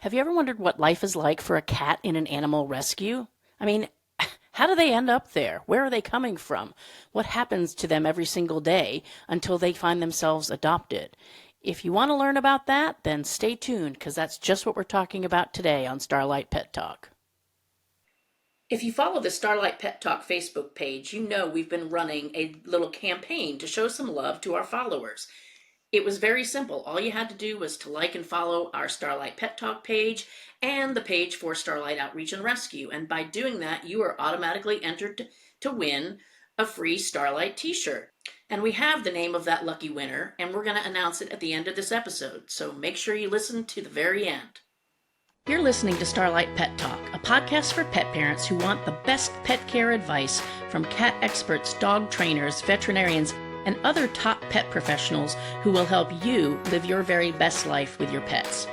Have you ever wondered what life is like for a cat in an animal rescue? I mean, how do they end up there? Where are they coming from? What happens to them every single day until they find themselves adopted? If you want to learn about that, then stay tuned because that's just what we're talking about today on Starlight Pet Talk. If you follow the Starlight Pet Talk Facebook page, you know we've been running a little campaign to show some love to our followers. It was very simple. All you had to do was to like and follow our Starlight Pet Talk page and the page for Starlight Outreach and Rescue. And by doing that, you are automatically entered to win a free Starlight t-shirt. And we have the name of that lucky winner, and we're going to announce it at the end of this episode. So make sure you listen to the very end. You're listening to Starlight Pet Talk, a podcast for pet parents who want the best pet care advice from cat experts, dog trainers, veterinarians, and other top pet professionals who will help you live your very best life with your pets.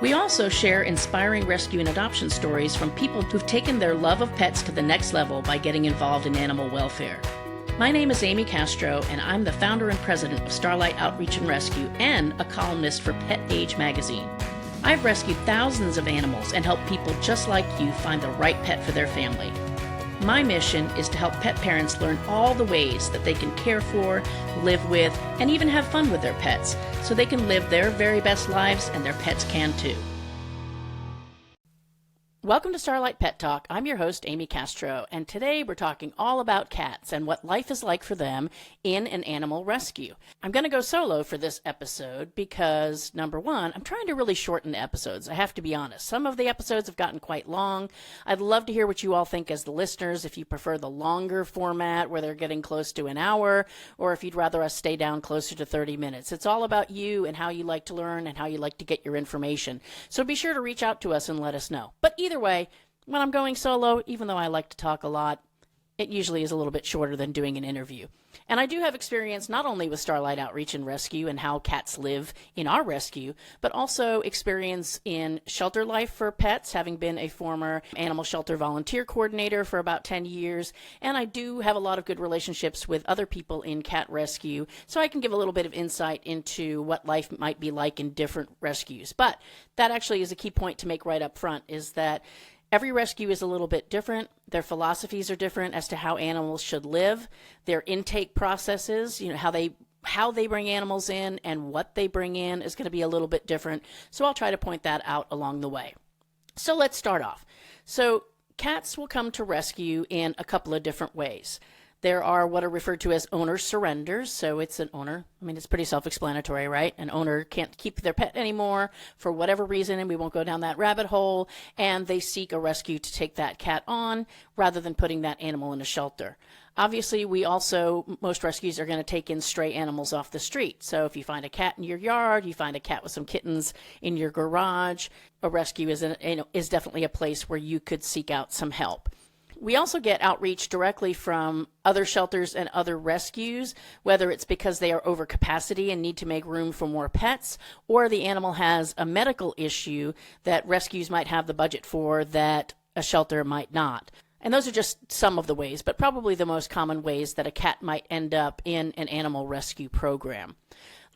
We also share inspiring rescue and adoption stories from people who've taken their love of pets to the next level by getting involved in animal welfare. My name is Amy Castro, and I'm the founder and president of Starlight Outreach and Rescue and a columnist for Pet Age magazine. I've rescued thousands of animals and helped people just like you find the right pet for their family. My mission is to help pet parents learn all the ways that they can care for, live with, and even have fun with their pets, so they can live their very best lives and their pets can too. Welcome to Starlight Pet Talk. I'm your host, Amy Castro, and today we're talking all about cats and what life is like for them in an animal rescue. I'm going to go solo for this episode because, number one, I'm trying to really shorten the episodes. I have to be honest. Some of the episodes have gotten quite long. I'd love to hear what you all think as the listeners, if you prefer the longer format where they're getting close to an hour, or if you'd rather us stay down closer to 30 minutes. It's all about you and how you like to learn and how you like to get your information. So be sure to reach out to us and let us know. But either way, when I'm going solo, even though I like to talk a lot, it usually is a little bit shorter than doing an interview. And I do have experience not only with Starlight Outreach and Rescue and how cats live in our rescue, but also experience in shelter life for pets, having been a former animal shelter volunteer coordinator for about 10 years. And I do have a lot of good relationships with other people in cat rescue, so I can give a little bit of insight into what life might be like in different rescues. But that actually is a key point to make right up front, is that every rescue is a little bit different. Their philosophies are different as to how animals should live. Their intake processes, how they bring animals in and what they bring in is going to be a little bit different. So I'll try to point that out along the way. So let's start off. So cats will come to rescue in a couple of different ways. There are what are referred to as owner surrenders. So it's an owner. It's pretty self-explanatory, right? An owner can't keep their pet anymore for whatever reason, and we won't go down that rabbit hole, and they seek a rescue to take that cat on rather than putting that animal in a shelter. Obviously, most rescues are going to take in stray animals off the street. So if you find a cat in your yard, you find a cat with some kittens in your garage, a rescue is definitely a place where you could seek out some help. We also get outreach directly from other shelters and other rescues, whether it's because they are over capacity and need to make room for more pets, or the animal has a medical issue that rescues might have the budget for that a shelter might not. And those are just some of the ways, but probably the most common ways that a cat might end up in an animal rescue program.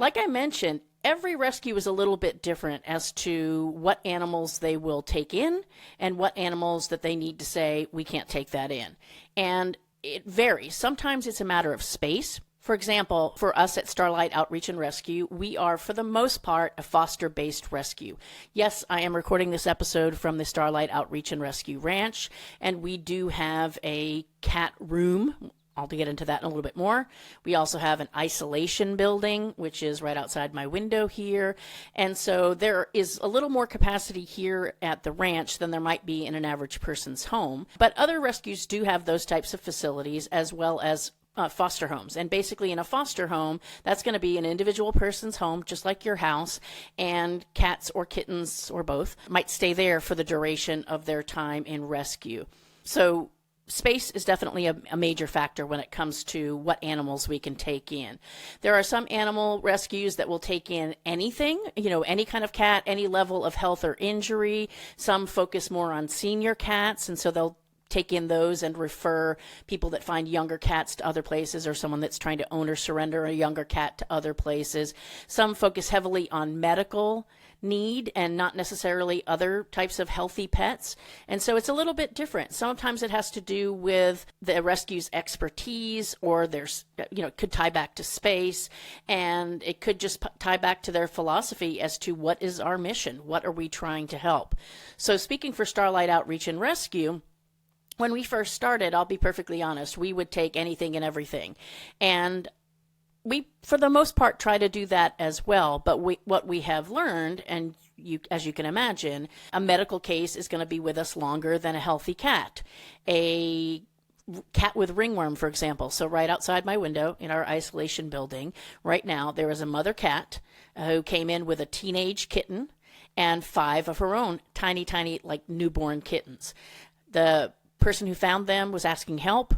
Like I mentioned, every rescue is a little bit different as to what animals they will take in and what animals that they need to say, we can't take that in. And it varies. Sometimes it's a matter of space. For example, for us at Starlight Outreach and Rescue, we are, for the most part, a foster-based rescue. Yes, I am recording this episode from the Starlight Outreach and Rescue Ranch, and we do have a cat room. I'll get into that in a little bit more. We also have an isolation building, which is right outside my window here. And so there is a little more capacity here at the ranch than there might be in an average person's home. But other rescues do have those types of facilities as well as foster homes. And basically in a foster home, that's going to be an individual person's home, just like your house, and cats or kittens or both might stay there for the duration of their time in rescue. So space is definitely a major factor when it comes to what animals we can take in. There are some animal rescues that will take in anything, any kind of cat, any level of health or injury. Some focus more on senior cats, and so they'll take in those and refer people that find younger cats to other places, or someone that's trying to own or surrender a younger cat to other places. Some focus heavily on medical need and not necessarily other types of healthy pets. And so it's a little bit different. Sometimes it has to do with the rescue's expertise, or there's, it could tie back to space, and it could just tie back to their philosophy as to what is our mission? What are we trying to help? So speaking for Starlight Outreach and Rescue, when we first started, I'll be perfectly honest, we would take anything and everything. And we, for the most part, try to do that as well. But what we have learned, and as you can imagine, a medical case is going to be with us longer than a healthy cat. A cat with ringworm, for example. So right outside my window in our isolation building right now, there is a mother cat who came in with a teenage kitten and 5 of her own tiny, like newborn kittens. The person who found them was asking help.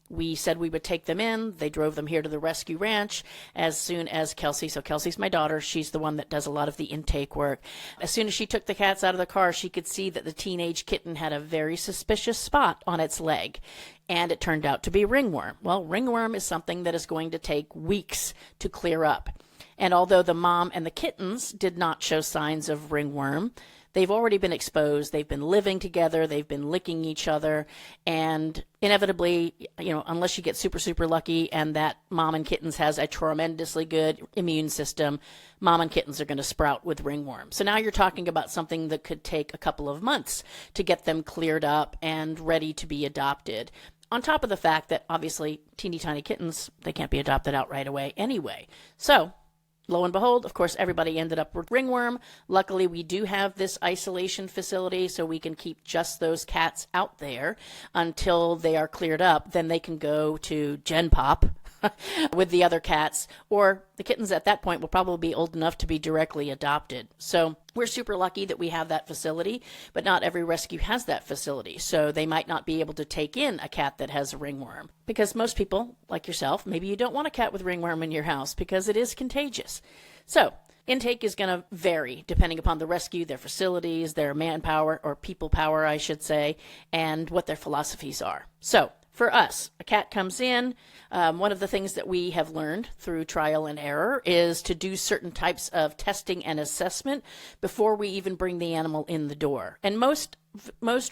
We said we would take them in. They drove them here to the rescue ranch as soon as Kelsey, so Kelsey's my daughter, she's the one that does a lot of the intake work. As soon as she took the cats out of the car, she could see that the teenage kitten had a very suspicious spot on its leg, and it turned out to be ringworm. Well, ringworm is something that is going to take weeks to clear up. And although the mom and the kittens did not show signs of ringworm, they've already been exposed. They've been living together. They've been licking each other. And inevitably, unless you get super, super lucky and that mom and kittens has a tremendously good immune system, mom and kittens are going to sprout with ringworm. So now you're talking about something that could take a couple of months to get them cleared up and ready to be adopted. On top of the fact that obviously teeny tiny kittens, they can't be adopted out right away anyway. So lo and behold, of course, everybody ended up with ringworm. Luckily, we do have this isolation facility, so we can keep just those cats out there until they are cleared up. Then they can go to Gen Pop with the other cats, or the kittens at that point will probably be old enough to be directly adopted. So we're super lucky that we have that facility, but not every rescue has that facility. So they might not be able to take in a cat that has ringworm, because most people, like yourself, maybe you don't want a cat with ringworm in your house because it is contagious. So intake is going to vary depending upon the rescue, their facilities, their manpower, or people power, I should say, and what their philosophies are. So for us, a cat comes in. One of the things that we have learned through trial and error is to do certain types of testing and assessment before we even bring the animal in the door. And most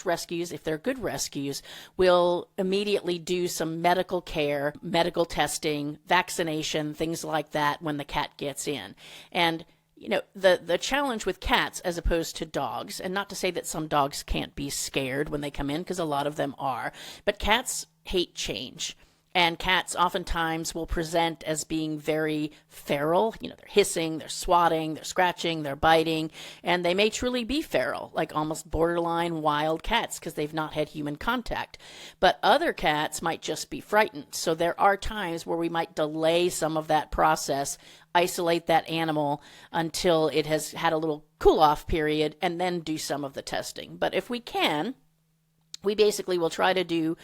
rescues, if they're good rescues, will immediately do some medical care, medical testing, vaccination, things like that when the cat gets in. And the challenge with cats as opposed to dogs, and not to say that some dogs can't be scared when they come in, because a lot of them are, but cats hate change. And cats oftentimes will present as being very feral. They're hissing, they're swatting, they're scratching, they're biting, and they may truly be feral, like almost borderline wild cats, because they've not had human contact. But other cats might just be frightened. So there are times where we might delay some of that process, isolate that animal until it has had a little cool-off period, and then do some of the testing. But if we can, we basically will try to do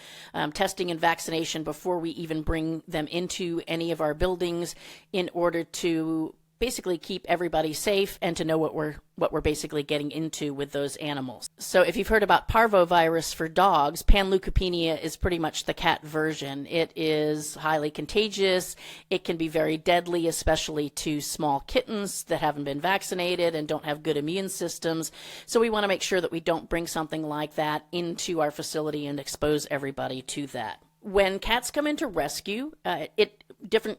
testing and vaccination before we even bring them into any of our buildings, in order to basically keep everybody safe and to know what we're basically getting into with those animals. So if you've heard about parvovirus for dogs, panleukopenia is pretty much the cat version. It is highly contagious. It can be very deadly, especially to small kittens that haven't been vaccinated and don't have good immune systems. So we want to make sure that we don't bring something like that into our facility and expose everybody to that. When cats come into rescue, different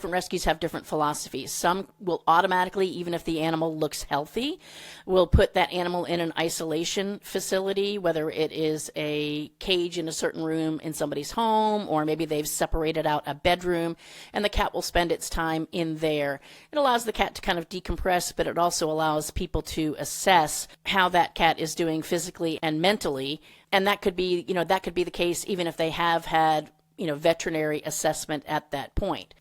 rescues have different philosophies. Some will automatically, even if the animal looks healthy, will put that animal in an isolation facility, whether it is a cage in a certain room in somebody's home, or maybe they've separated out a bedroom, and the cat will spend its time in there. It allows the cat to kind of decompress, but it also allows people to assess how that cat is doing physically and mentally. And that could be, the case even if they have had, veterinary assessment at that point.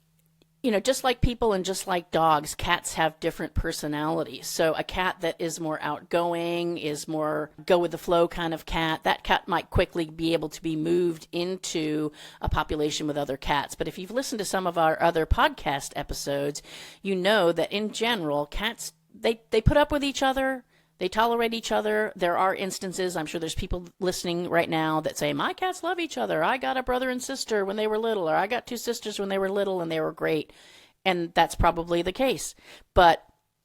Just like people and just like dogs, cats have different personalities. So a cat that is more outgoing, is more go with the flow kind of cat, that cat might quickly be able to be moved into a population with other cats. But if you've listened to some of our other podcast episodes, you know that in general, cats, they put up with each other. They tolerate each other. There are instances, I'm sure there's people listening right now that say, my cats love each other. I got a brother and sister when they were little, or I got 2 sisters when they were little and they were great. And that's probably the case. But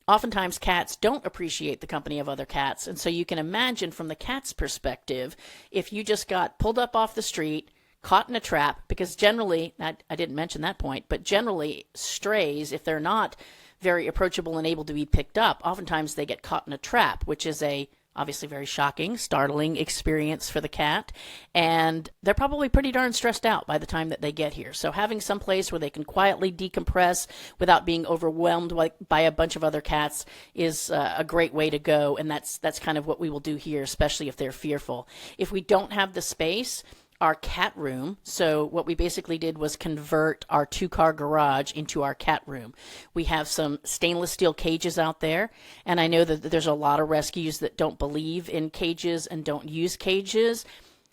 Oftentimes cats don't appreciate the company of other cats, and so you can imagine from the cat's perspective, if you just got pulled up off the street, caught in a trap, because generally, I didn't mention that point, but generally strays, if they're not very approachable and able to be picked up, oftentimes they get caught in a trap, which is a obviously very shocking, startling experience for the cat, and they're probably pretty darn stressed out by the time that they get here. So having some place where they can quietly decompress without being overwhelmed by a bunch of other cats is a great way to go, and that's kind of what we will do here, especially if they're fearful. If we don't have the space, our cat room. So what we basically did was convert our 2-car garage into our cat room. We have some stainless steel cages out there, and I know that there's a lot of rescues that don't believe in cages and don't use cages,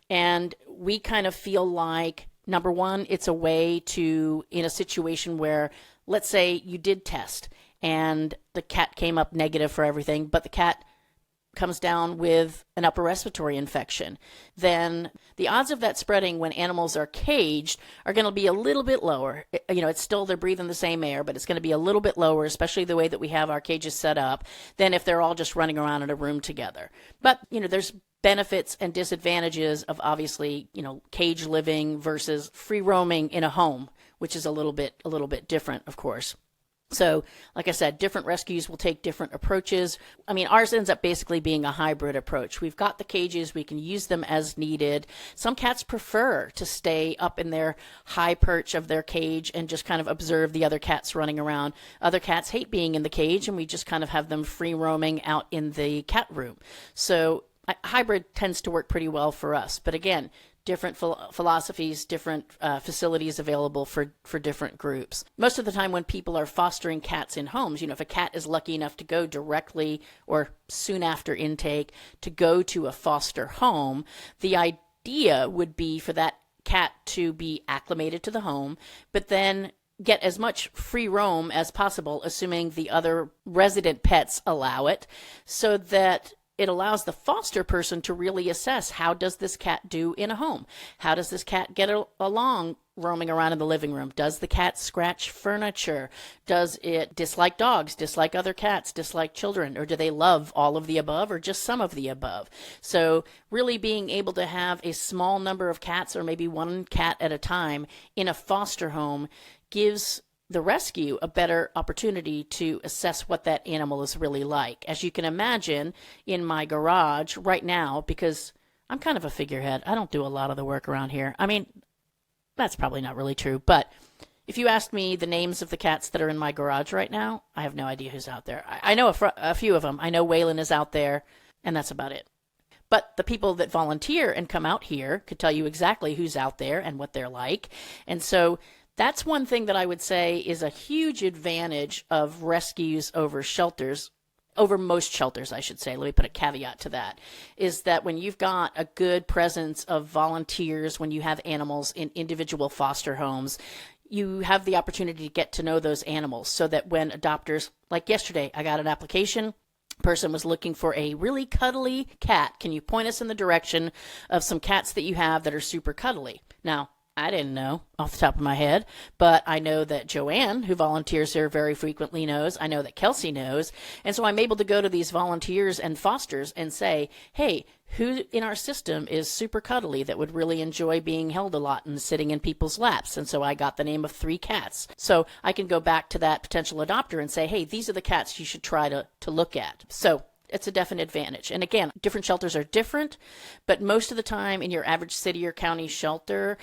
and we kind of feel like, number one, it's a way to, in a situation where, let's say you did test and the cat came up negative for everything, but the cat comes down with an upper respiratory infection, then the odds of that spreading when animals are caged are going to be a little bit lower. It's still, they're breathing the same air, but it's going to be a little bit lower, especially the way that we have our cages set up, than if they're all just running around in a room together. But, there's benefits and disadvantages of obviously, cage living versus free roaming in a home, which is a little bit different, of course. So, like I said, different rescues will take different approaches. I mean, ours ends up basically being a hybrid approach. We've got the cages, we can use them as needed. Some cats prefer to stay up in their high perch of their cage and just kind of observe the other cats running around. Other cats hate being in the cage, and we just kind of have them free roaming out in the cat room. So, hybrid tends to work pretty well for us. But again, different philosophies, different facilities available for different groups. Most of the time when people are fostering cats in homes, if a cat is lucky enough to go directly or soon after intake to go to a foster home, the idea would be for that cat to be acclimated to the home, but then get as much free roam as possible, assuming the other resident pets allow it, so that it allows the foster person to really assess, how does this cat do in a home? How does this cat get along roaming around in the living room? Does the cat scratch furniture? Does it dislike dogs, dislike other cats, dislike children? Or do they love all of the above or just some of the above? So really being able to have a small number of cats, or maybe one cat at a time, in a foster home gives the rescue a better opportunity to assess what that animal is really like. As you can imagine, in my garage right now, because I'm kind of a figurehead, I don't do a lot of the work around here. I mean, that's probably not really true, but if you asked me the names of the cats that are in my garage right now, I have no idea who's out there. I know a few of them. I know Waylon is out there, and that's about it. But the people that volunteer and come out here could tell you exactly who's out there and what they're like. And so that's one thing that I would say is a huge advantage of rescues over shelters, over most shelters, I should say. Let me put a caveat to that, is that when you've got a good presence of volunteers, when you have animals in individual foster homes, you have the opportunity to get to know those animals, so that when adopters, like yesterday, I got an application. Person was looking for a really cuddly cat. Can you point us in the direction of some cats that you have that are super cuddly? Now, I didn't know off the top of my head, but I know that Joanne, who volunteers here very frequently, knows. I know that Kelsey knows. And so I'm able to go to these volunteers and fosters and say, hey, who in our system is super cuddly that would really enjoy being held a lot and sitting in people's laps? And so I got the name of 3 cats. So I can go back to that potential adopter and say, hey, these are the cats you should try to look at. So it's a definite advantage. And again, different shelters are different, but most of the time in your average city or county shelter,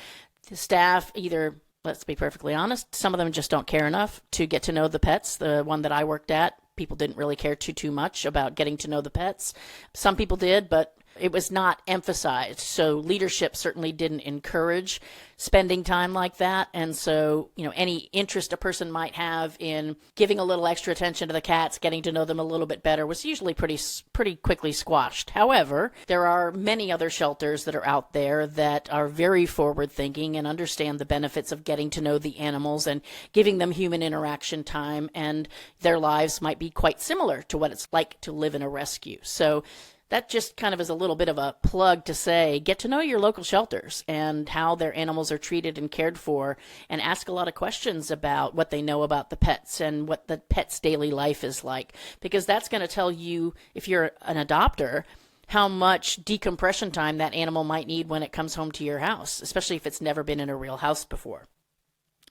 the staff either, let's be perfectly honest, some of them just don't care enough to get to know the pets. The one that I worked at, people didn't really care too much about getting to know the pets. Some people did, but it was not emphasized. So leadership certainly didn't encourage spending time like that. And so, any interest a person might have in giving a little extra attention to the cats, getting to know them a little bit better, was usually pretty quickly squashed. However, there are many other shelters that are out there that are very forward thinking and understand the benefits of getting to know the animals and giving them human interaction time, and their lives might be quite similar to what it's like to live in a rescue. So that just kind of is a little bit of a plug to say, get to know your local shelters and how their animals are treated and cared for, and ask a lot of questions about what they know about the pets and what the pet's daily life is like, because that's going to tell you, if you're an adopter, how much decompression time that animal might need when it comes home to your house, especially if it's never been in a real house before.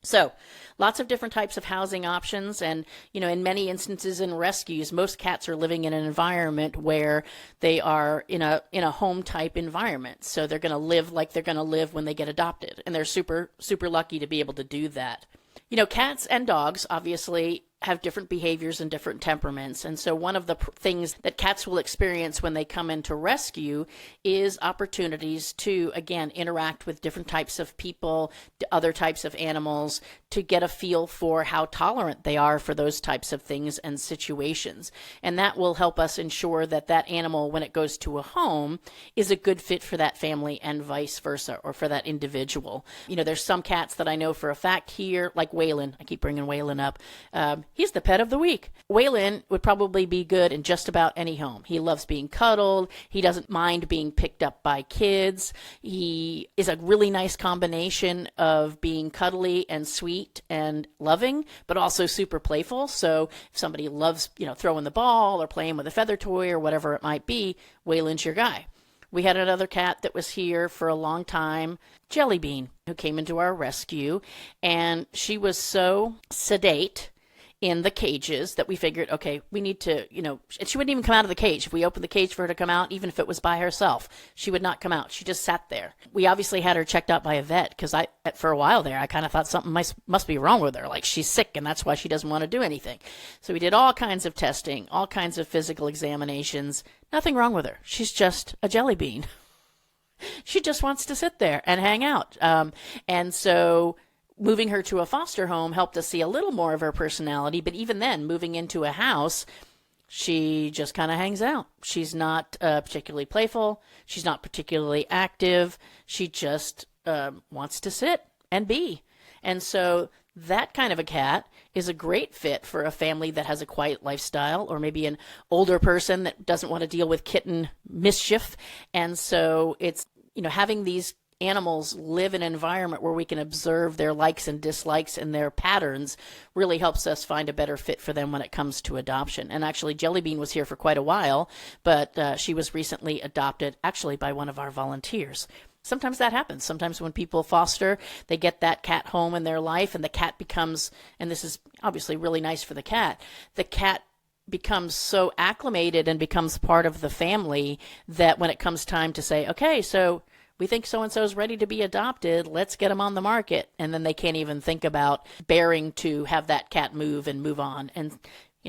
So lots of different types of housing options. And, in many instances in rescues, most cats are living in an environment where they are in a home type environment. So they're going to live like they're going to live when they get adopted. And they're super, super lucky to be able to do that. Cats and dogs obviously have different behaviors and different temperaments. And so one of the things that cats will experience when they come into rescue is opportunities to, again, interact with different types of people, other types of animals, to get a feel for how tolerant they are for those types of things and situations. And that will help us ensure that that animal, when it goes to a home, is a good fit for that family and vice versa, or for that individual. There's some cats that I know for a fact here, like Waylon. I keep bringing Waylon up. He's the pet of the week. Waylon would probably be good in just about any home. He loves being cuddled. He doesn't mind being picked up by kids. He is a really nice combination of being cuddly and sweet and loving, but also super playful. So if somebody loves, throwing the ball or playing with a feather toy or whatever it might be, Waylon's your guy. We had another cat that was here for a long time, Jelly Bean, who came into our rescue, and she was so sedate in the cages that we figured, okay, we need to, and she wouldn't even come out of the cage. If we opened the cage for her to come out, even if it was by herself, she would not come out. She just sat there. We obviously had her checked out by a vet, because for a while there, I kind of thought something must be wrong with her, like she's sick and that's why she doesn't want to do anything. So we did all kinds of testing, all kinds of physical examinations. Nothing wrong with her. She's just a jelly bean. She just wants to sit there and hang out. And so moving her to a foster home helped us see a little more of her personality, but even then, moving into a house, she just kind of hangs out. She's not particularly playful. She's not particularly active. She just wants to sit and be. And so that kind of a cat is a great fit for a family that has a quiet lifestyle, or maybe an older person that doesn't want to deal with kitten mischief. And so it's, having these animals live in an environment where we can observe their likes and dislikes and their patterns really helps us find a better fit for them when it comes to adoption. And actually, Jelly Bean was here for quite a while, but she was recently adopted actually by one of our volunteers. Sometimes that happens. Sometimes when people foster, they get that cat home in their life, and the cat becomes, and this is obviously really nice for the cat becomes so acclimated and becomes part of the family that when it comes time to say, okay, so we think so-and-so is ready to be adopted, let's get them on the market. And then they can't even think about bearing to have that cat move and move on. And,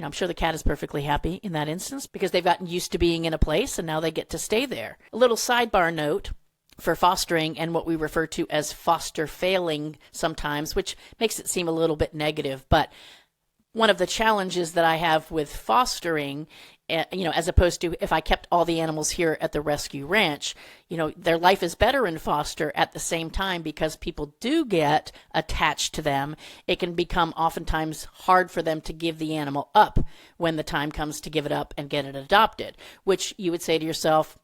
I'm sure the cat is perfectly happy in that instance, because they've gotten used to being in a place and now they get to stay there. A little sidebar note for fostering and what we refer to as foster failing sometimes, which makes it seem a little bit negative. But one of the challenges that I have with fostering, as opposed to if I kept all the animals here at the rescue ranch, their life is better in foster at the same time, because people do get attached to them. It can become oftentimes hard for them to give the animal up when the time comes to give it up and get it adopted, which you would say to yourself,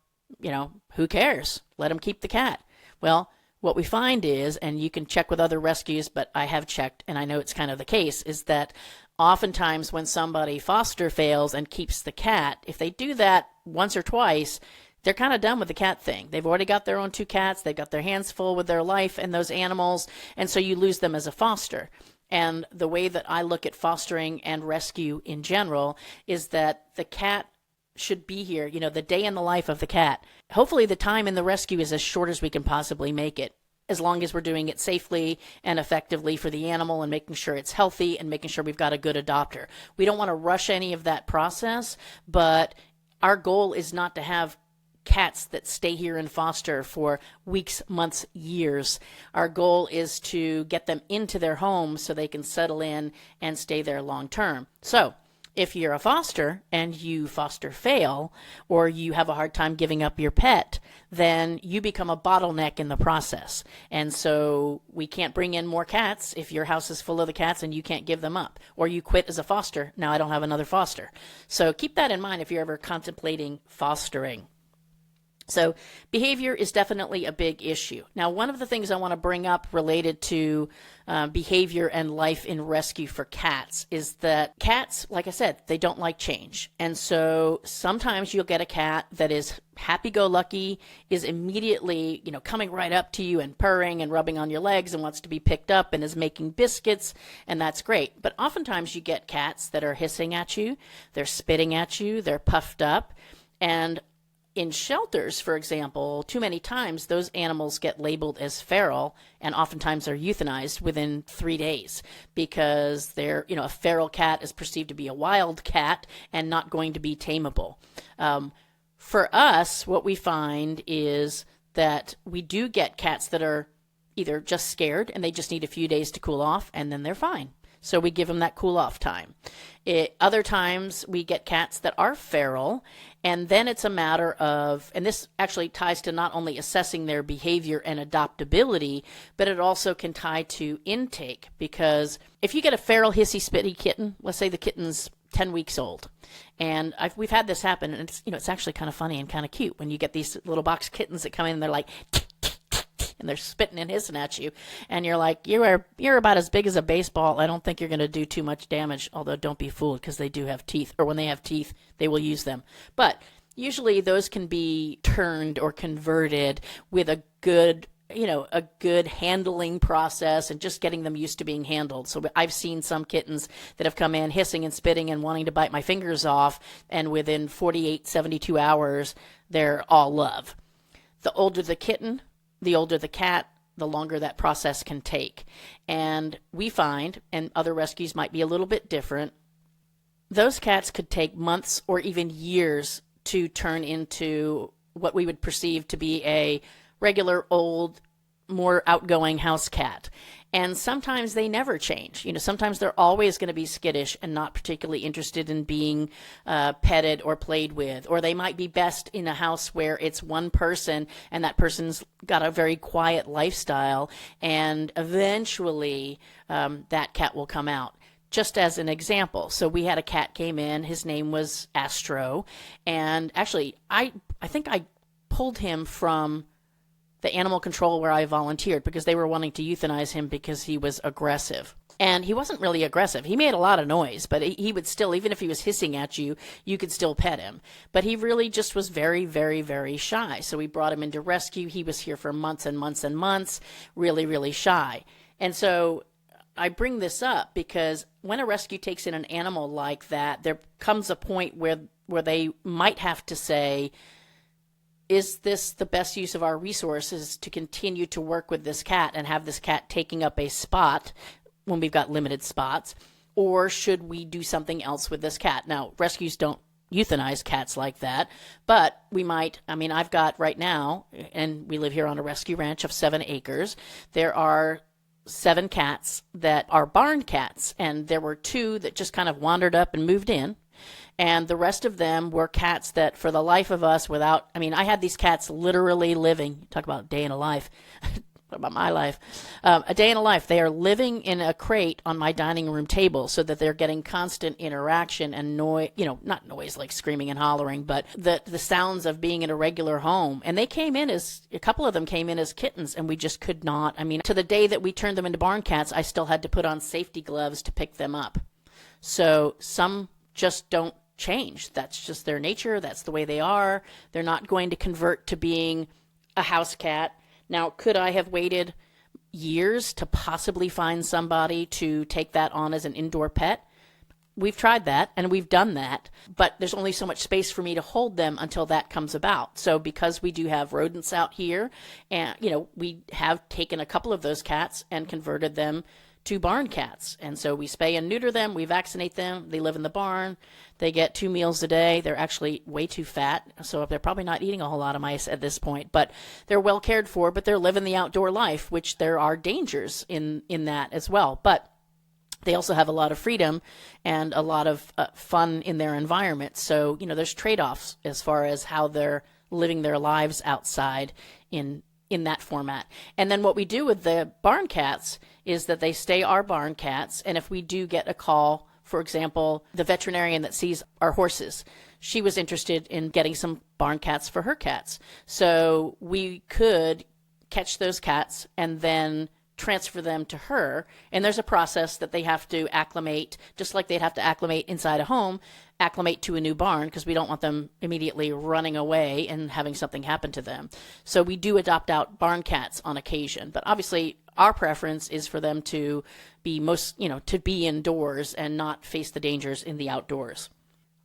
who cares? Let them keep the cat. Well, what we find is, and you can check with other rescues, but I have checked and I know it's kind of the case, is that oftentimes when somebody foster fails and keeps the cat, if they do that once or twice, they're kind of done with the cat thing. They've already got their own 2 cats. They've got their hands full with their life and those animals, and so you lose them as a foster. And the way that I look at fostering and rescue in general is that the cat should be here, the day in the life of the cat. Hopefully the time in the rescue is as short as we can possibly make it, as long as we're doing it safely and effectively for the animal and making sure it's healthy and making sure we've got a good adopter. We don't want to rush any of that process, but our goal is not to have cats that stay here in foster for weeks, months, years. Our goal is to get them into their home so they can settle in and stay there long term. So if you're a foster and you foster fail, or you have a hard time giving up your pet, then you become a bottleneck in the process. And so we can't bring in more cats if your house is full of the cats and you can't give them up. Or you quit as a foster, now I don't have another foster. So keep that in mind if you're ever contemplating fostering. So behavior is definitely a big issue. Now, one of the things I want to bring up related to behavior and life in rescue for cats is that cats, like I said, they don't like change. And so sometimes you'll get a cat that is happy-go-lucky, is immediately, coming right up to you and purring and rubbing on your legs and wants to be picked up and is making biscuits, and that's great. But oftentimes you get cats that are hissing at you, they're spitting at you, they're puffed up, and in shelters, for example, too many times those animals get labeled as feral and oftentimes are euthanized within 3 days because a feral cat is perceived to be a wild cat and not going to be tameable. For us, what we find is that we do get cats that are either just scared and they just need a few days to cool off and then they're fine. So we give them that cool off time. Other times we get cats that are feral, and then it's a matter of, and this actually ties to not only assessing their behavior and adoptability, but it also can tie to intake, because if you get a feral hissy spitty kitten, let's say the kitten's 10 weeks old, and we've had this happen, and it's actually kind of funny and kind of cute when you get these little box kittens that come in and they're like, and they're spitting and hissing at you, and you're like, you're about as big as a baseball. I don't think you're going to do too much damage, although don't be fooled because they do have teeth, or when they have teeth, they will use them. But usually those can be turned or converted with a good handling process and just getting them used to being handled. So I've seen some kittens that have come in hissing and spitting and wanting to bite my fingers off, and within 48, 72 hours, they're all love. The older the kitten, the older the cat, the longer that process can take. And we find, and other rescues might be a little bit different, those cats could take months or even years to turn into what we would perceive to be a regular old, more outgoing house cat. And sometimes they never change. Sometimes they're always going to be skittish and not particularly interested in being petted or played with. Or they might be best in a house where it's one person and that person's got a very quiet lifestyle. And eventually that cat will come out. Just as an example, so we had a cat came in. His name was Astro. And actually, I think I pulled him from the animal control where I volunteered because they were wanting to euthanize him because he was aggressive. And he wasn't really aggressive. He made a lot of noise, but he would still, even if he was hissing at you, you could still pet him. But he really just was very, very, very shy. So we brought him into rescue. He was here for months and months and months, really, really shy. And so I bring this up because when a rescue takes in an animal like that, there comes a point where they might have to say, is this the best use of our resources to continue to work with this cat and have this cat taking up a spot when we've got limited spots, or should we do something else with this cat? Now, rescues don't euthanize cats like that, but we might. I've got right now, and we live here on a rescue ranch of 7 acres, there are 7 cats that are barn cats, and there were 2 that just kind of wandered up and moved in. And the rest of them were cats that, for the life of us, I had these cats literally living, talk about a day in a life, what about my life? A day in a life. They are living in a crate on my dining room table so that they're getting constant interaction and noise, not noise like screaming and hollering, but the sounds of being in a regular home. And they came in a couple of them came in as kittens, and we just could not, to the day that we turned them into barn cats, I still had to put on safety gloves to pick them up. So some just don't change. That's just their nature. That's the way they are. They're not going to convert to being a house cat. Now, could I have waited years to possibly find somebody to take that on as an indoor pet? We've tried that and we've done that, but there's only so much space for me to hold them until that comes about. So because we do have rodents out here, and we have taken a couple of those cats and converted them to barn cats. And so we spay and neuter them, we vaccinate them, they live in the barn, they get 2 meals a day. They're actually way too fat, so they're probably not eating a whole lot of mice at this point, but they're well cared for, but they're living the outdoor life, which there are dangers in that as well. But they also have a lot of freedom and a lot of fun in their environment. So, there's trade-offs as far as how they're living their lives outside in that format. And then what we do with the barn cats is that they stay our barn cats. And if we do get a call, for example, the veterinarian that sees our horses, she was interested in getting some barn cats for her cats. So we could catch those cats and then transfer them to her. And there's a process that they have to acclimate, just like they'd have to acclimate inside a home, acclimate to a new barn, because we don't want them immediately running away and having something happen to them. So we do adopt out barn cats on occasion. But obviously, our preference is for them to be to be indoors and not face the dangers in the outdoors.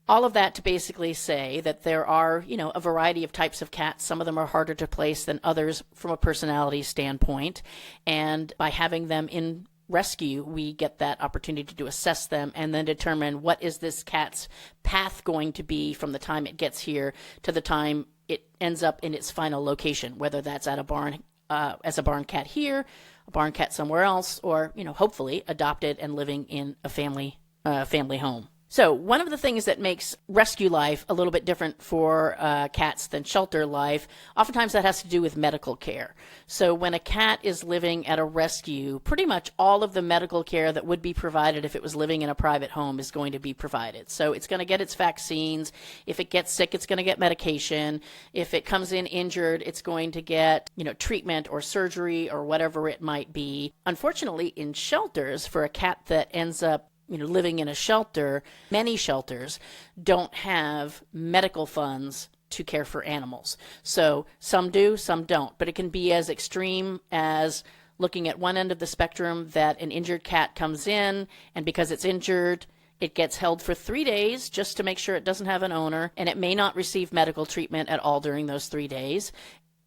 All of that to basically say that there are, a variety of types of cats. Some of them are harder to place than others from a personality standpoint. And by having them in rescue, we get that opportunity to assess them and then determine what is this cat's path going to be from the time it gets here to the time it ends up in its final location, whether that's at a barn, as a barn cat here, a barn cat somewhere else, or, hopefully adopted and living in a family home. So one of the things that makes rescue life a little bit different for cats than shelter life, oftentimes that has to do with medical care. So when a cat is living at a rescue, pretty much all of the medical care that would be provided if it was living in a private home is going to be provided. So it's going to get its vaccines. If it gets sick, it's going to get medication. If it comes in injured, it's going to get, treatment or surgery or whatever it might be. Unfortunately, in shelters, for a cat that ends up living in a shelter, many shelters don't have medical funds to care for animals. So some do, some don't. But it can be as extreme as looking at one end of the spectrum that an injured cat comes in, and because it's injured, it gets held for 3 days just to make sure it doesn't have an owner, and it may not receive medical treatment at all during those 3 days.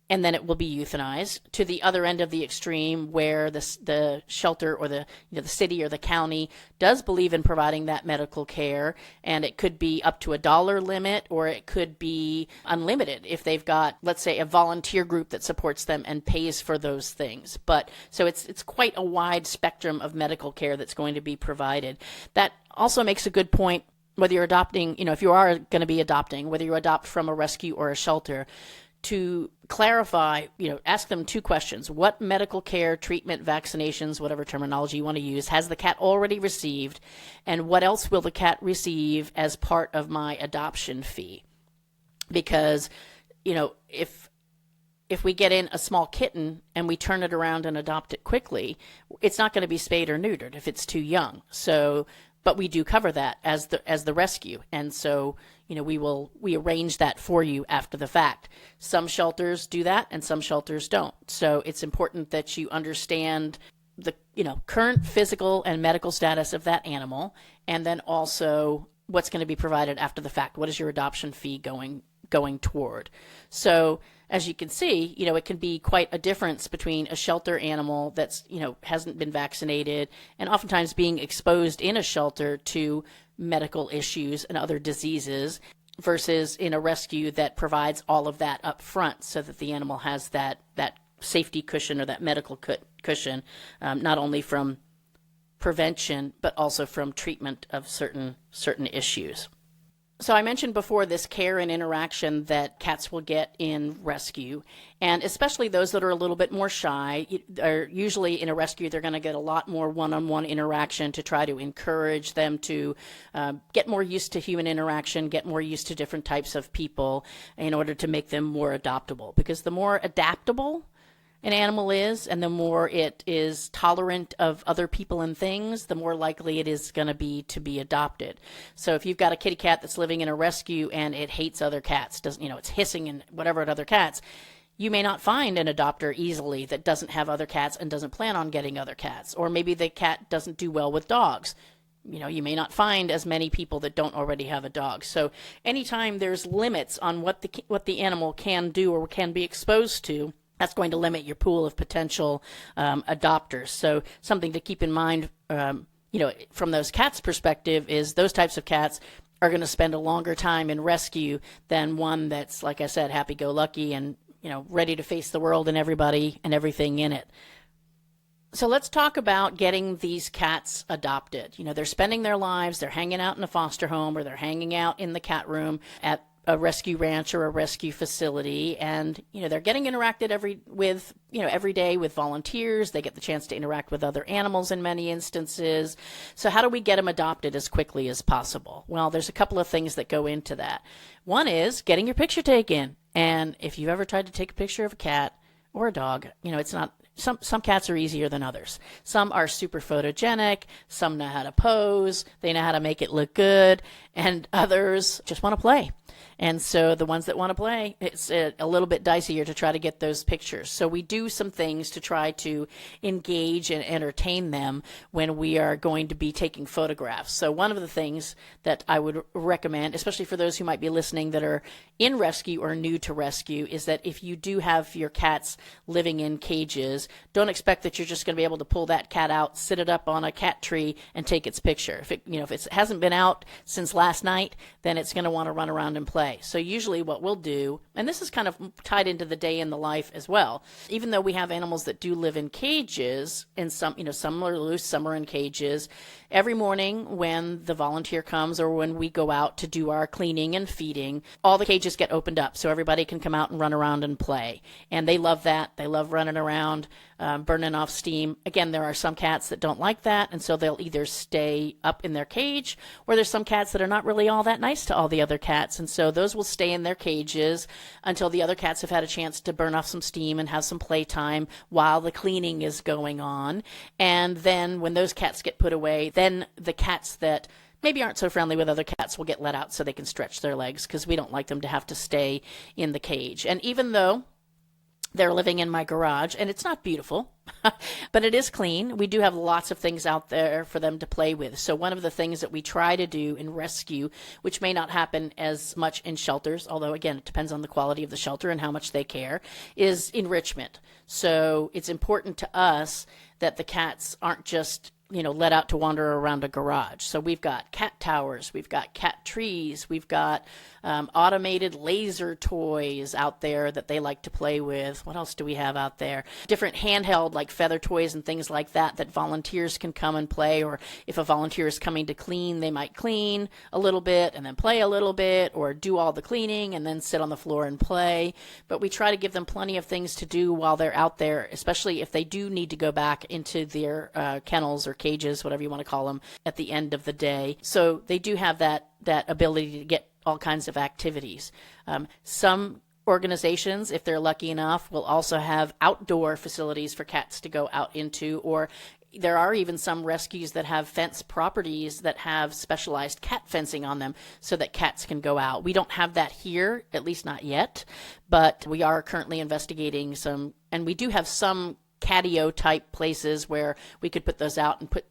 And then it will be euthanized, to the other end of the extreme where the shelter or the city or the county does believe in providing that medical care, and it could be up to $1 limit, or it could be unlimited if they've got, let's say, a volunteer group that supports them and pays for those things. But so it's quite a wide spectrum of medical care that's going to be provided. That also makes a good point, whether you're adopting, if you are going to be adopting, whether you adopt from a rescue or a shelter, to clarify, ask them 2 questions. What medical care, treatment, vaccinations, whatever terminology you want to use, has the cat already received? And what else will the cat receive as part of my adoption fee? Because, if we get in a small kitten and we turn it around and adopt it quickly, it's not going to be spayed or neutered if it's too young. So, but we do cover that as the rescue. And so, we arrange that for you after the fact. Some shelters do that and some shelters don't. So it's important that you understand the, current physical and medical status of that animal, and then also what's going to be provided after the fact. What is your adoption fee going toward? So as you can see, it can be quite a difference between a shelter animal that's, hasn't been vaccinated and oftentimes being exposed in a shelter to medical issues and other diseases versus in a rescue that provides all of that up front so that the animal has that safety cushion or that medical cushion, not only from prevention but also from treatment of certain issues. So I mentioned before this care and interaction that cats will get in rescue, and especially those that are a little bit more shy are usually in a rescue. They're going to get a lot more one-on-one interaction to try to encourage them to get more used to human interaction, get more used to different types of people in order to make them more adoptable. Because the more adaptable an animal is, and the more it is tolerant of other people and things, the more likely it is going to be adopted. So if you've got a kitty cat that's living in a rescue and it hates other cats, it's hissing and whatever at other cats, you may not find an adopter easily that doesn't have other cats and doesn't plan on getting other cats. Or maybe the cat doesn't do well with dogs. You may not find as many people that don't already have a dog. So anytime there's limits on what the animal can do or can be exposed to, that's going to limit your pool of potential adopters. So something to keep in mind, from those cats' perspective is those types of cats are going to spend a longer time in rescue than one that's, like I said, happy-go-lucky and, ready to face the world and everybody and everything in it. So let's talk about getting these cats adopted. They're spending their lives, they're hanging out in a foster home or they're hanging out in the cat room at a rescue ranch or a rescue facility, and they're getting interacted every day with volunteers. They get the chance to interact with other animals in many instances. So how do we get them adopted as quickly as possible? Well, there's a couple of things that go into that. One is getting your picture taken. And if you've ever tried to take a picture of a cat or a dog, it's not, some cats are easier than others. Some are super photogenic, some know how to pose, they know how to make it look good, and others just want to play. And so the ones that want to play, it's a little bit dicier to try to get those pictures. So we do some things to try to engage and entertain them when we are going to be taking photographs. So one of the things that I would recommend, especially for those who might be listening that are in rescue or new to rescue, is that if you do have your cats living in cages, don't expect that you're just going to be able to pull that cat out, sit it up on a cat tree, and take its picture. If it hasn't been out since last night, then it's going to want to run around and play. So usually what we'll do, and this is kind of tied into the day in the life as well, even though we have animals that do live in cages, and some are loose, some are in cages, every morning when the volunteer comes or when we go out to do our cleaning and feeding, all the cages get opened up so everybody can come out and run around and play. And they love that. They love running around, burning off steam. Again, there are some cats that don't like that, and so they'll either stay up in their cage, or there's some cats that are not really all that nice to all the other cats, and so those will stay in their cages until the other cats have had a chance to burn off some steam and have some playtime while the cleaning is going on. And then when those cats get put away, then the cats that maybe aren't so friendly with other cats will get let out so they can stretch their legs, because we don't like them to have to stay in the cage. And even though they're living in my garage, and it's not beautiful, but it is clean, we do have lots of things out there for them to play with. So one of the things that we try to do in rescue, which may not happen as much in shelters, although again, it depends on the quality of the shelter and how much they care, is enrichment. So it's important to us that the cats aren't just let out to wander around a garage. So we've got cat towers, we've got cat trees, we've got automated laser toys out there that they like to play with. What else do we have out there? Different handheld like feather toys and things like that volunteers can come and play, or if a volunteer is coming to clean, they might clean a little bit and then play a little bit, or do all the cleaning and then sit on the floor and play. But we try to give them plenty of things to do while they're out there, especially if they do need to go back into their kennels or cages, whatever you want to call them, at the end of the day. So they do have that ability to get all kinds of activities. Some organizations, if they're lucky enough, will also have outdoor facilities for cats to go out into, or there are even some rescues that have fence properties that have specialized cat fencing on them so that cats can go out. We don't have that here, at least not yet, but we are currently investigating some, and we do have some catio type places where we could put those out and put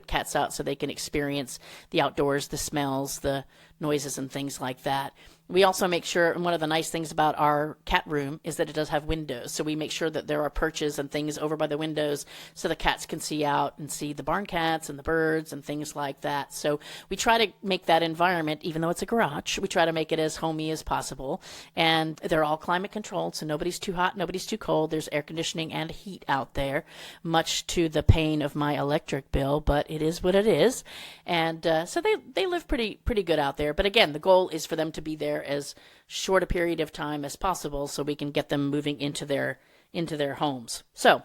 cats out so they can experience the outdoors, the smells, the noises and things like that. We also make sure, and one of the nice things about our cat room is that it does have windows. So we make sure that there are perches and things over by the windows so the cats can see out and see the barn cats and the birds and things like that. So we try to make that environment, even though it's a garage, we try to make it as homey as possible. And they're all climate controlled, so nobody's too hot, nobody's too cold. There's air conditioning and heat out there, much to the pain of my electric bill, but it is what it is. And so they live pretty good out there. But again, the goal is for them to be there as short a period of time as possible so we can get them moving into their homes. So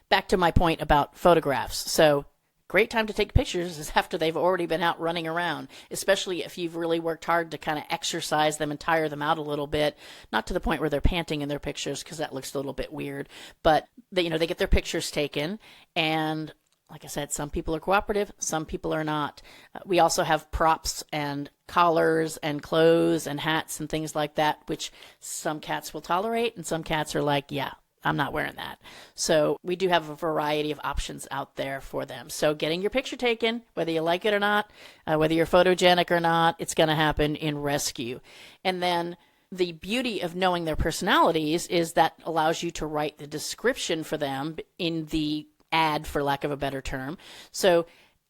back to my point about photographs. So great time to take pictures is after they've already been out running around, especially if you've really worked hard to kind of exercise them and tire them out a little bit, not to the point where they're panting in their pictures, because that looks a little bit weird, but they get their pictures taken. And like I said, some people are cooperative, some people are not. We also have props and collars and clothes and hats and things like that, which some cats will tolerate, and some cats are like, yeah, I'm not wearing that. So we do have a variety of options out there for them. So getting your picture taken, whether you like it or not, whether you're photogenic or not, it's going to happen in rescue. And then the beauty of knowing their personalities is that allows you to write the description for them in the ad, for lack of a better term. So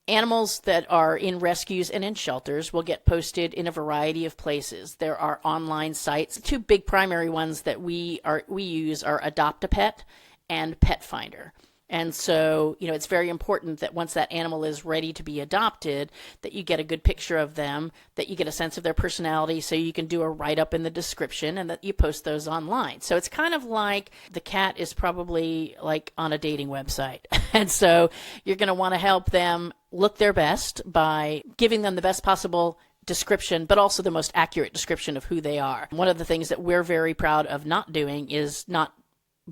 animals that are in rescues and in shelters will get posted in a variety of places. There are online sites. Two big primary ones that we use are Adopt-A-Pet and Pet Finder. And so, it's very important that once that animal is ready to be adopted, that you get a good picture of them, that you get a sense of their personality so you can do a write-up in the description and that you post those online. So it's kind of like the cat is probably like on a dating website. And so you're going to want to help them look their best by giving them the best possible description, but also the most accurate description of who they are. One of the things that we're very proud of not doing is not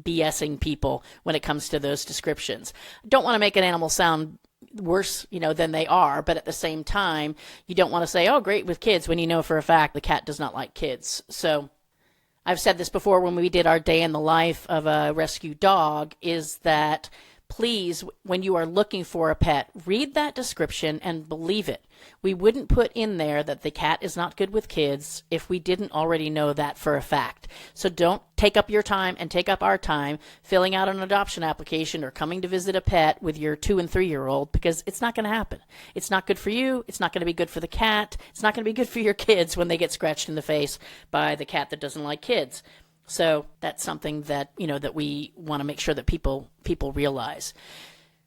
BSing people when it comes to those descriptions. Don't want to make an animal sound worse, than they are, but at the same time, you don't want to say, oh, great with kids, when you know for a fact the cat does not like kids. So I've said this before when we did our day in the life of a rescue dog, is that please, when you are looking for a pet, read that description and believe it. We wouldn't put in there that the cat is not good with kids if we didn't already know that for a fact. So don't take up your time and take up our time filling out an adoption application or coming to visit a pet with your 2 and 3-year-old, because it's not going to happen. It's not good for you. It's not going to be good for the cat. It's not going to be good for your kids when they get scratched in the face by the cat that doesn't like kids. So that's something that, that we want to make sure that people realize.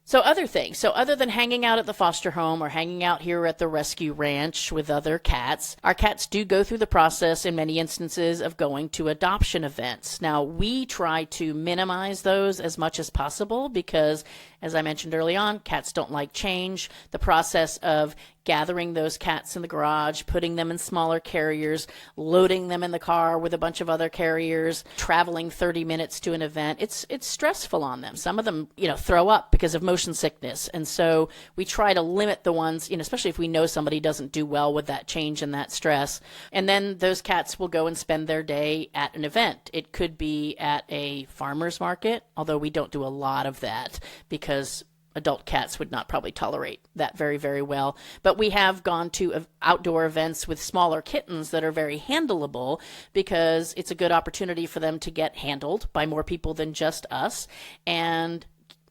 So other things. So other than hanging out at the foster home or hanging out here at the rescue ranch with other cats, our cats do go through the process in many instances of going to adoption events. Now, we try to minimize those as much as possible because, as I mentioned early on, cats don't like change. The process of gathering those cats in the garage, putting them in smaller carriers, loading them in the car with a bunch of other carriers, traveling 30 minutes to an event, it's stressful on them. Some of them, throw up because of motion sickness. And so we try to limit the ones, especially if we know somebody doesn't do well with that change and that stress. And then those cats will go and spend their day at an event. It could be at a farmer's market, although we don't do a lot of that because adult cats would not probably tolerate that very, very well. But we have gone to outdoor events with smaller kittens that are very handleable because it's a good opportunity for them to get handled by more people than just us. And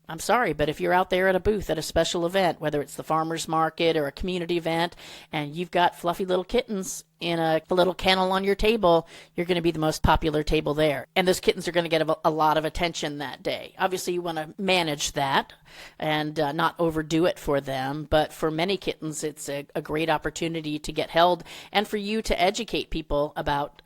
I'm sorry, but if you're out there at a booth at a special event, whether it's the farmer's market or a community event, and you've got fluffy little kittens in a little kennel on your table, you're going to be the most popular table there. And those kittens are going to get a lot of attention that day. Obviously, you want to manage that and not overdo it for them. But for many kittens, it's a great opportunity to get held and for you to educate people about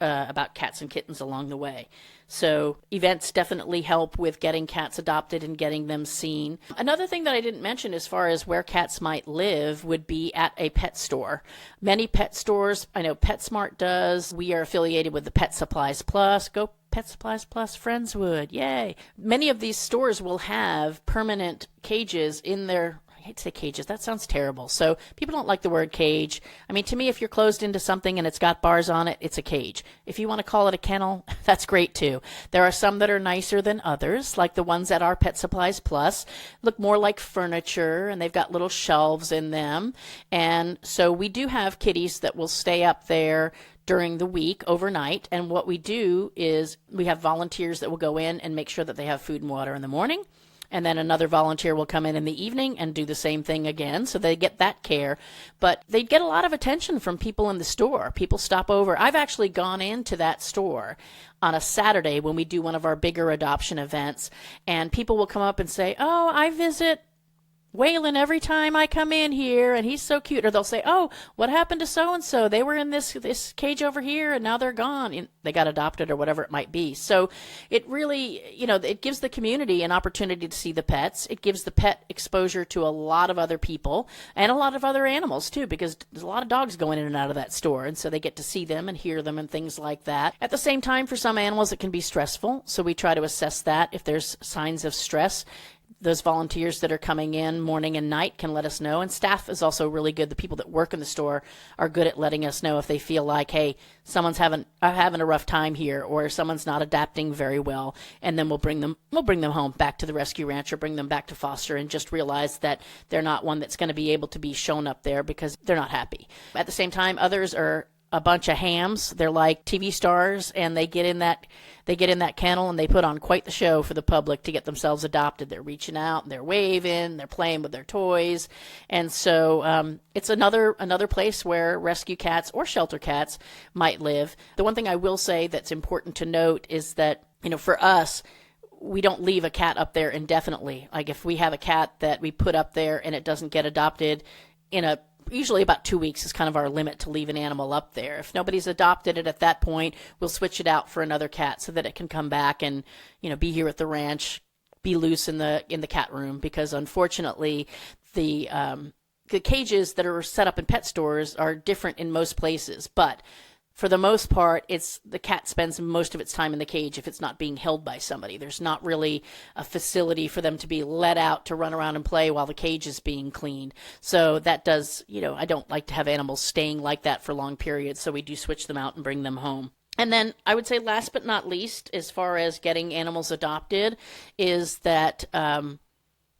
cats and kittens along the way. So events definitely help with getting cats adopted and getting them seen. Another thing that I didn't mention as far as where cats might live would be at a pet store. Many pet stores, I know PetSmart does. We are affiliated with the Pet Supplies Plus. Go Pet Supplies Plus, Friendswood, yay. Many of these stores will have permanent cages in their, I hate to say cages, that sounds terrible. So people don't like the word cage. I mean, to me, if you're closed into something and it's got bars on it, it's a cage. If you want to call it a kennel, that's great too. There are some that are nicer than others, like the ones at our Pet Supplies Plus, look more like furniture and they've got little shelves in them. And so we do have kitties that will stay up there during the week, overnight. And what we do is we have volunteers that will go in and make sure that they have food and water in the morning. And then another volunteer will come in the evening and do the same thing again. So they get that care. But they get a lot of attention from people in the store. People stop over. I've actually gone into that store on a Saturday when we do one of our bigger adoption events. And people will come up and say, oh, I visit Waylon every time I come in here and he's so cute. Or they'll say, oh, what happened to so-and-so? They were in this cage over here and now they're gone. And they got adopted or whatever it might be. So it really, it gives the community an opportunity to see the pets. It gives the pet exposure to a lot of other people and a lot of other animals too, because there's a lot of dogs going in and out of that store. And so they get to see them and hear them and things like that. At the same time, for some animals, it can be stressful. So we try to assess that. If there's signs of stress, those volunteers that are coming in morning and night can let us know. And staff is also really good. The people that work in the store are good at letting us know if they feel like, hey, someone's having a rough time here or someone's not adapting very well. And then we'll bring them home back to the rescue ranch or bring them back to foster and just realize that they're not one that's going to be able to be shown up there because they're not happy. At the same time, others are a bunch of hams. They're like TV stars and they get in that kennel and they put on quite the show for the public to get themselves adopted. They're reaching out and they're waving, they're playing with their toys. And so it's another place where rescue cats or shelter cats might live. The one thing I will say that's important to note is that, for us, we don't leave a cat up there indefinitely. Like if we have a cat that we put up there and it doesn't get adopted usually about 2 weeks is kind of our limit to leave an animal up there. If nobody's adopted it at that point, we'll switch it out for another cat so that it can come back and, be here at the ranch, be loose in the cat room, because unfortunately the cages that are set up in pet stores are different in most places, but for the most part, it's the cat spends most of its time in the cage if it's not being held by somebody. There's not really a facility for them to be let out to run around and play while the cage is being cleaned. So that does, I don't like to have animals staying like that for long periods, so we do switch them out and bring them home. And then I would say last but not least, as far as getting animals adopted, is that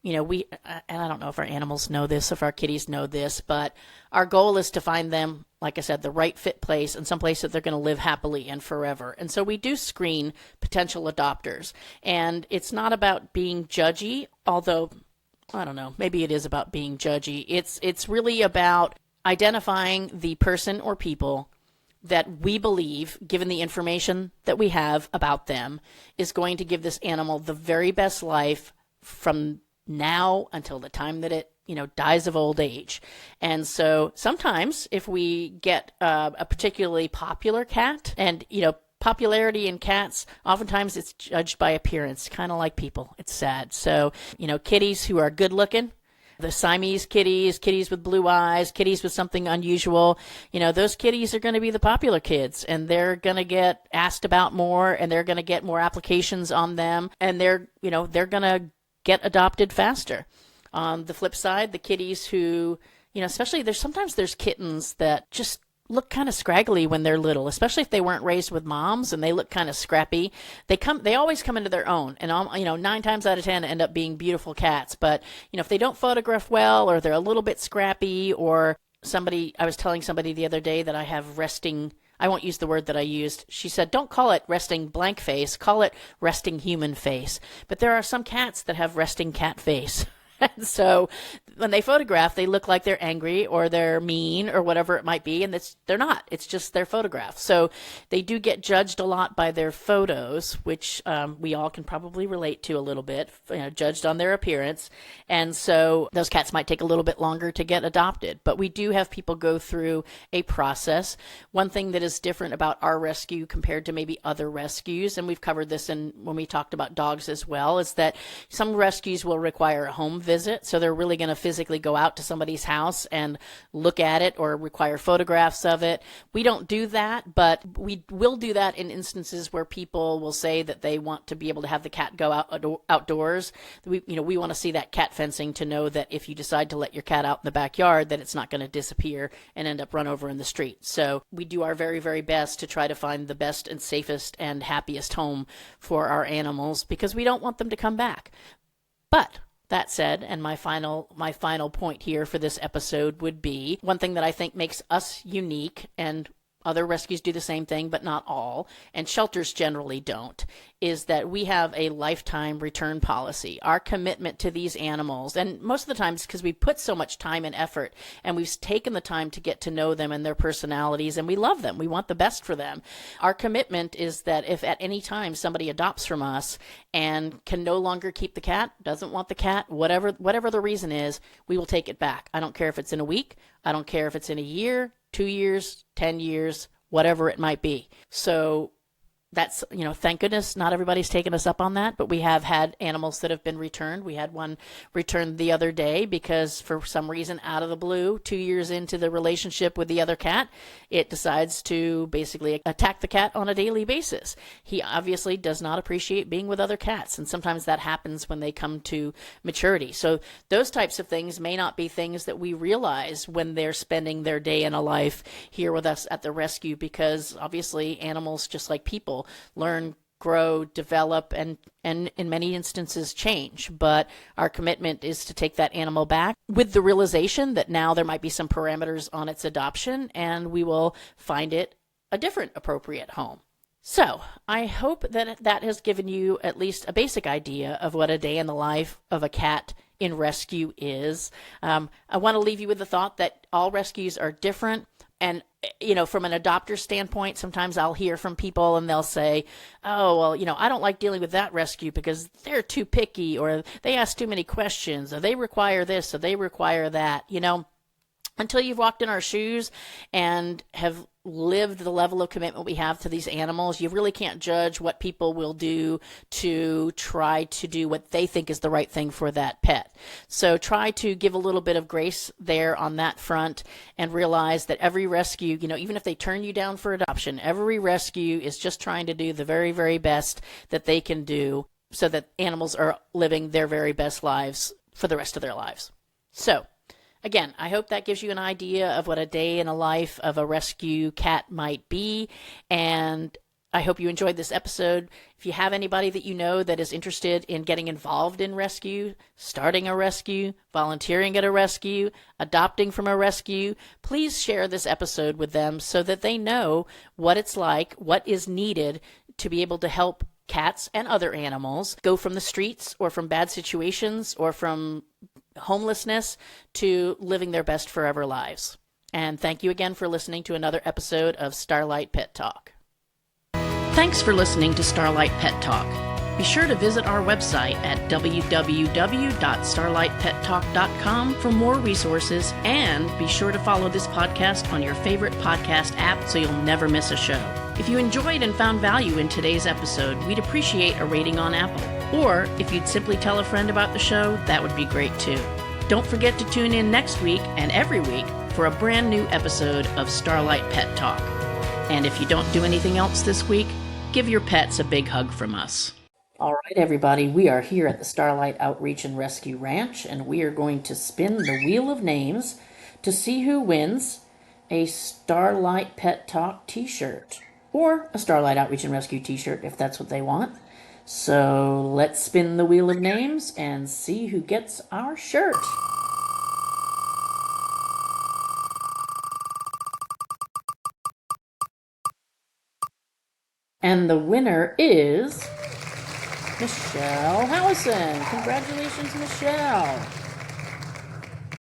we, and I don't know if our animals know this, if our kitties know this, but our goal is to find them, like I said, the right fit place and some place that they're going to live happily and forever. And so we do screen potential adopters. And it's not about being judgy, although, I don't know, maybe it is about being judgy. It's really about identifying the person or people that we believe, given the information that we have about them, is going to give this animal the very best life from now until the time that it dies of old age. And so sometimes if we get a particularly popular cat, and popularity in cats, oftentimes it's judged by appearance, kind of like people. It's sad. So kitties who are good looking, the Siamese kitties with blue eyes, kitties with something unusual, those kitties are going to be the popular kids, and they're going to get asked about more, and they're going to get more applications on them, and they're going to get adopted faster. On the flip side, the kitties who, especially sometimes there's kittens that just look kind of scraggly when they're little, especially if they weren't raised with moms and they look kind of scrappy. They always come into their own, and 9 times out of 10 end up being beautiful cats. But if they don't photograph well, or they're a little bit scrappy, or I was telling somebody the other day that I have resting, I won't use the word that I used. She said, don't call it resting blank face, call it resting human face. But there are some cats that have resting cat face. And so when they photograph, they look like they're angry or they're mean or whatever it might be, and they're not. It's just their photograph. So they do get judged a lot by their photos, which we all can probably relate to a little bit, judged on their appearance. And so those cats might take a little bit longer to get adopted. But we do have people go through a process. One thing that is different about our rescue compared to maybe other rescues, and we've covered this when we talked about dogs as well, is that some rescues will require a home visit. So they're really going to physically go out to somebody's house and look at it or require photographs of it. We don't do that, but we will do that in instances where people will say that they want to be able to have the cat go outdoors. We want to see that cat fencing to know that if you decide to let your cat out in the backyard, that it's not going to disappear and end up run over in the street. So we do our very, very best to try to find the best and safest and happiest home for our animals, because we don't want them to come back. But that said, and my final point here for this episode would be one thing that I think makes us unique, and other rescues do the same thing, but not all, and shelters generally don't, is that we have a lifetime return policy. Our commitment to these animals, and most of the times because we put so much time and effort, and we've taken the time to get to know them and their personalities, and we love them. We want the best for them. Our commitment is that if at any time somebody adopts from us and can no longer keep the cat, doesn't want the cat, whatever the reason is, we will take it back. I don't care if it's in a week. I don't care if it's in a year, 2 years, 10 years, whatever it might be. So that's, thank goodness not everybody's taken us up on that, but we have had animals that have been returned. We had one returned the other day because for some reason out of the blue, 2 years into the relationship with the other cat, it decides to basically attack the cat on a daily basis. He obviously does not appreciate being with other cats, and sometimes that happens when they come to maturity. So those types of things may not be things that we realize when they're spending their day in a life here with us at the rescue, because obviously animals, just like people, learn, grow, develop, and in many instances change. But our commitment is to take that animal back with the realization that now there might be some parameters on its adoption, and we will find it a different appropriate home. So I hope that that has given you at least a basic idea of what a day in the life of a cat in rescue is. I want to leave you with the thought that all rescues are different, And, from an adopter standpoint, sometimes I'll hear from people and they'll say, oh, well, I don't like dealing with that rescue because they're too picky, or they ask too many questions, or they require this, or they require that. Until you've walked in our shoes and have lived the level of commitment we have to these animals, you really can't judge what people will do to try to do what they think is the right thing for that pet. So try to give a little bit of grace there on that front, and realize that every rescue, even if they turn you down for adoption, every rescue is just trying to do the very, very best that they can do so that animals are living their very best lives for the rest of their lives. So, again, I hope that gives you an idea of what a day in a life of a rescue cat might be, and I hope you enjoyed this episode. If you have anybody that you know that is interested in getting involved in rescue, starting a rescue, volunteering at a rescue, adopting from a rescue, please share this episode with them so that they know what it's like, what is needed to be able to help cats and other animals go from the streets or from bad situations or from homelessness to living their best forever lives. And thank you again for listening to another episode of Starlight Pet Talk. Thanks for listening to Starlight Pet Talk. Be sure to visit our website at www.starlightpettalk.com for more resources, and be sure to follow this podcast on your favorite podcast app so you'll never miss a show. If you enjoyed and found value in today's episode, we'd appreciate a rating on Apple. Or if you'd simply tell a friend about the show, that would be great too. Don't forget to tune in next week and every week for a brand new episode of Starlight Pet Talk. And if you don't do anything else this week, give your pets a big hug from us. All right, everybody, we are here at the Starlight Outreach and Rescue Ranch, and we are going to spin the Wheel of Names to see who wins a Starlight Pet Talk t-shirt, or a Starlight Outreach and Rescue t-shirt if that's what they want. So let's spin the Wheel of Names and see who gets our shirt. And the winner is Michelle Howison. Congratulations, Michelle.